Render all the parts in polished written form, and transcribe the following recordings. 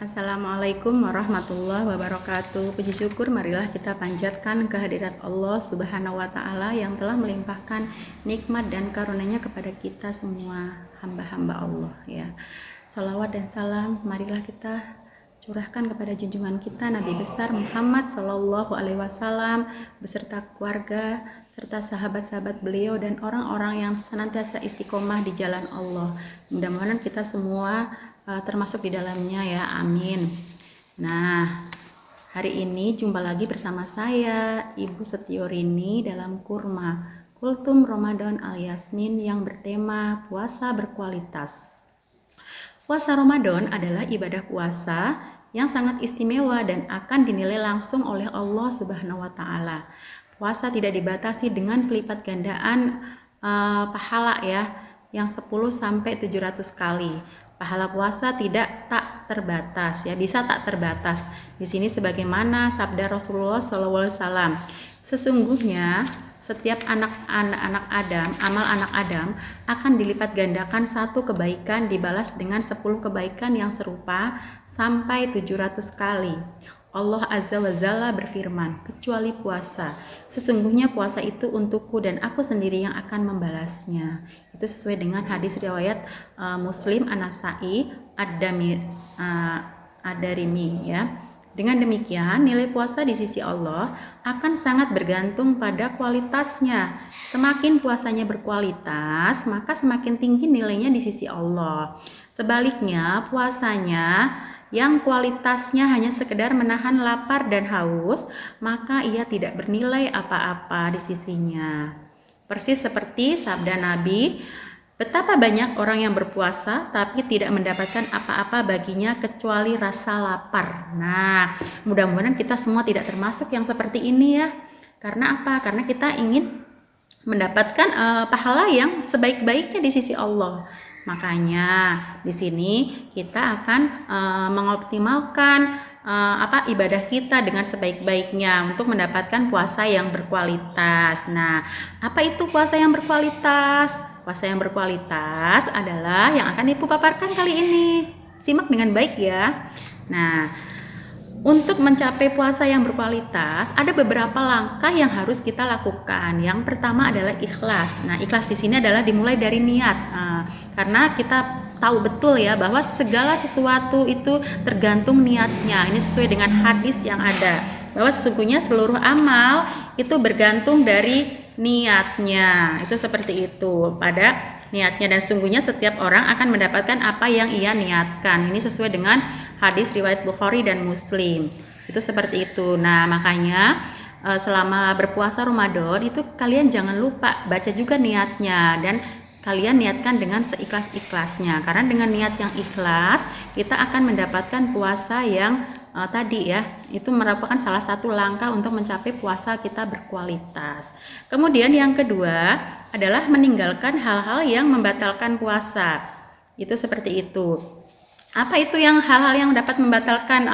Assalamualaikum warahmatullahi wabarakatuh. Puji syukur marilah kita panjatkan kehadirat Allah Subhanahu wa Ta'ala yang telah melimpahkan nikmat dan karunia-Nya kepada kita semua hamba-hamba Allah ya. Salawat dan salam marilah kita curahkan kepada junjungan kita Nabi besar Muhammad Sallallahu Alaihi Wasallam beserta keluarga serta sahabat-sahabat beliau dan orang-orang yang senantiasa istiqomah di jalan Allah. Mudah-mudahan kita semua termasuk di dalamnya ya, amin. Nah, hari ini jumpa lagi bersama saya Ibu Setiorini dalam Kurma Kultum Ramadan Al Yasmin yang bertema puasa berkualitas. Puasa Ramadan adalah ibadah puasa yang sangat istimewa dan akan dinilai langsung oleh Allah Subhanahu wa Ta'ala. Puasa tidak dibatasi dengan pelipat gandaan pahala ya, yang 10 sampai 700 kali. Pahala puasa tak terbatas ya, bisa tak terbatas. Di sini sebagaimana sabda Rasulullah SAW, sesungguhnya setiap anak Adam, amal anak Adam akan dilipat gandakan satu kebaikan dibalas dengan 10 kebaikan yang serupa sampai 700 kali. Allah Azza wa Jalla berfirman, kecuali puasa. Sesungguhnya puasa itu untukku dan aku sendiri yang akan membalasnya. Itu sesuai dengan hadis riwayat Muslim An-Nasa'i Ad-Darimi ya. Dengan demikian, nilai puasa di sisi Allah akan sangat bergantung pada kualitasnya. Semakin puasanya berkualitas, maka semakin tinggi nilainya di sisi Allah. Sebaliknya, puasanya yang kualitasnya hanya sekedar menahan lapar dan haus, maka ia tidak bernilai apa-apa di sisinya. Persis seperti sabda Nabi, betapa banyak orang yang berpuasa tapi tidak mendapatkan apa-apa baginya kecuali rasa lapar. Nah, mudah-mudahan kita semua tidak termasuk yang seperti ini ya. Karena apa? Karena kita ingin mendapatkan pahala yang sebaik-baiknya di sisi Allah. Makanya di sini kita akan mengoptimalkan ibadah kita dengan sebaik-baiknya untuk mendapatkan puasa yang berkualitas. Nah, apa itu puasa yang berkualitas? Puasa yang berkualitas adalah yang akan Ibu paparkan kali ini. Simak dengan baik ya. Nah, untuk mencapai puasa yang berkualitas, ada beberapa langkah yang harus kita lakukan. Yang pertama adalah ikhlas. Nah, ikhlas di sini adalah dimulai dari niat. Karena kita tahu betul ya bahwa segala sesuatu itu tergantung niatnya. Ini sesuai dengan hadis yang ada. Bahwa sesungguhnya seluruh amal itu bergantung dari niatnya. Itu seperti itu pada niatnya, dan sungguhnya setiap orang akan mendapatkan apa yang ia niatkan. Ini sesuai dengan hadis riwayat Bukhari dan Muslim. Itu seperti itu. Nah, makanya selama berpuasa Ramadan itu kalian jangan lupa baca juga niatnya dan kalian niatkan dengan seikhlas-ikhlasnya. Karena dengan niat yang ikhlas kita akan mendapatkan puasa yang tadi ya, itu merupakan salah satu langkah untuk mencapai puasa kita berkualitas. Kemudian yang kedua adalah meninggalkan hal-hal yang membatalkan puasa. Itu seperti itu. Apa itu yang hal-hal yang dapat membatalkan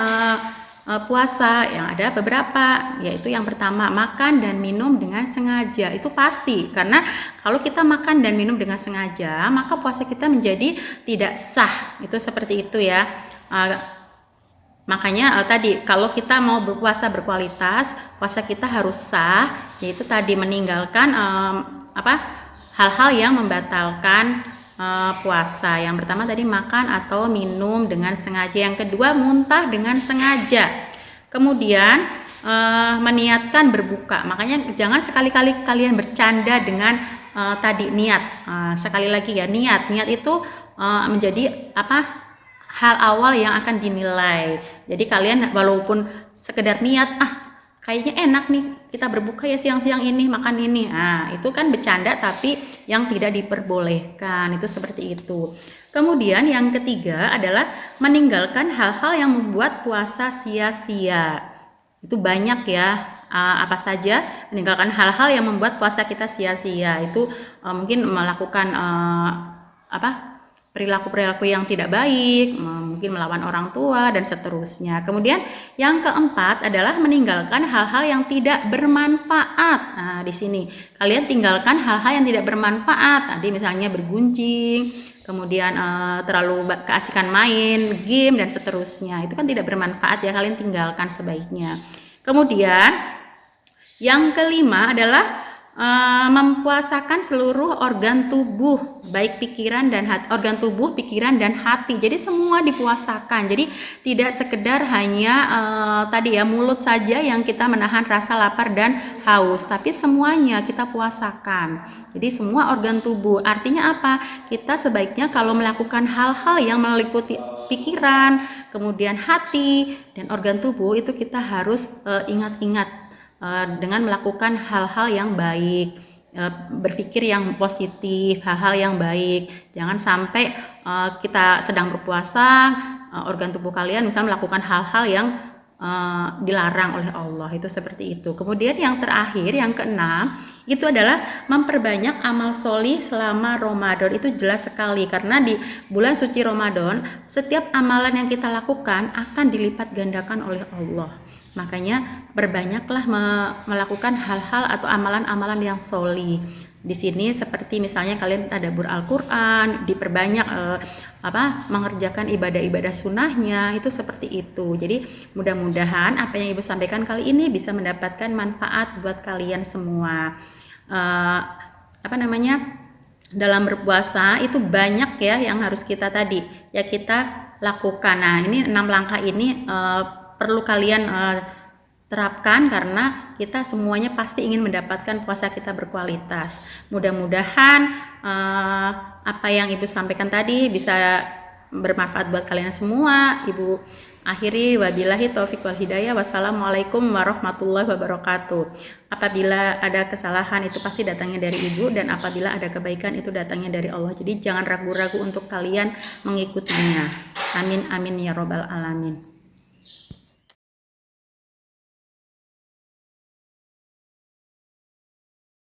puasa? Yang ada beberapa, yaitu yang pertama makan dan minum dengan sengaja. Itu pasti, karena kalau kita makan dan minum dengan sengaja, maka puasa kita menjadi tidak sah. Itu seperti itu ya. Makanya tadi kalau kita mau berpuasa berkualitas, puasa kita harus sah, yaitu tadi meninggalkan hal-hal yang membatalkan puasa. Yang pertama tadi makan atau minum dengan sengaja. Yang kedua muntah dengan sengaja. Kemudian meniatkan berbuka. Makanya jangan sekali-kali kalian bercanda dengan tadi niat. Sekali lagi ya, niat itu menjadi hal awal yang akan dinilai. Jadi kalian walaupun sekedar niat, kayaknya enak nih kita berbuka ya siang-siang ini, makan ini. Itu kan bercanda tapi yang tidak diperbolehkan. Itu seperti itu. Kemudian yang ketiga adalah meninggalkan hal-hal yang membuat puasa sia-sia. Itu banyak ya. Apa saja? Meninggalkan hal-hal yang membuat puasa kita sia-sia. Itu mungkin melakukan perilaku-perilaku yang tidak baik, mungkin melawan orang tua dan seterusnya. Kemudian yang keempat adalah meninggalkan hal-hal yang tidak bermanfaat. Nah, di sini kalian tinggalkan hal-hal yang tidak bermanfaat. Tadi misalnya bergunjing, kemudian terlalu keasikan main game dan seterusnya. Itu kan tidak bermanfaat ya, kalian tinggalkan sebaiknya. Kemudian yang kelima adalah mempuasakan seluruh organ tubuh, baik pikiran dan hati, organ tubuh, pikiran dan hati. Jadi semua dipuasakan. Jadi tidak sekedar hanya tadi ya mulut saja yang kita menahan rasa lapar dan haus, tapi semuanya kita puasakan. Jadi semua organ tubuh. Artinya apa? Kita sebaiknya kalau melakukan hal-hal yang meliputi pikiran, kemudian hati dan organ tubuh itu kita harus ingat-ingat dengan melakukan hal-hal yang baik, berpikir yang positif, hal-hal yang baik. Jangan sampai kita sedang berpuasa, organ tubuh kalian misalnya melakukan hal-hal yang dilarang oleh Allah, itu seperti itu. Kemudian yang terakhir, yang keenam, itu adalah memperbanyak amal solih selama Ramadan. Itu jelas sekali karena di bulan suci Ramadan setiap amalan yang kita lakukan akan dilipat gandakan oleh Allah. Makanya berbanyaklah melakukan hal-hal atau amalan-amalan yang solih. Di sini seperti misalnya kalian tadabbur Al-Quran, diperbanyak mengerjakan ibadah-ibadah sunnahnya, itu seperti itu. Jadi mudah-mudahan apa yang Ibu sampaikan kali ini bisa mendapatkan manfaat buat kalian semua. Dalam berpuasa itu banyak ya yang harus kita lakukan. Nah, ini 6 langkah ini perlu kalian terapkan karena kita semuanya pasti ingin mendapatkan puasa kita berkualitas. Mudah-mudahan apa yang Ibu sampaikan tadi bisa bermanfaat buat kalian semua. Ibu akhiri, wabillahi taufiq wal hidayah. Wassalamualaikum warahmatullahi wabarakatuh. Apabila ada kesalahan itu pasti datangnya dari Ibu, dan apabila ada kebaikan itu datangnya dari Allah. Jadi jangan ragu-ragu untuk kalian mengikutinya. Amin amin ya robbal alamin.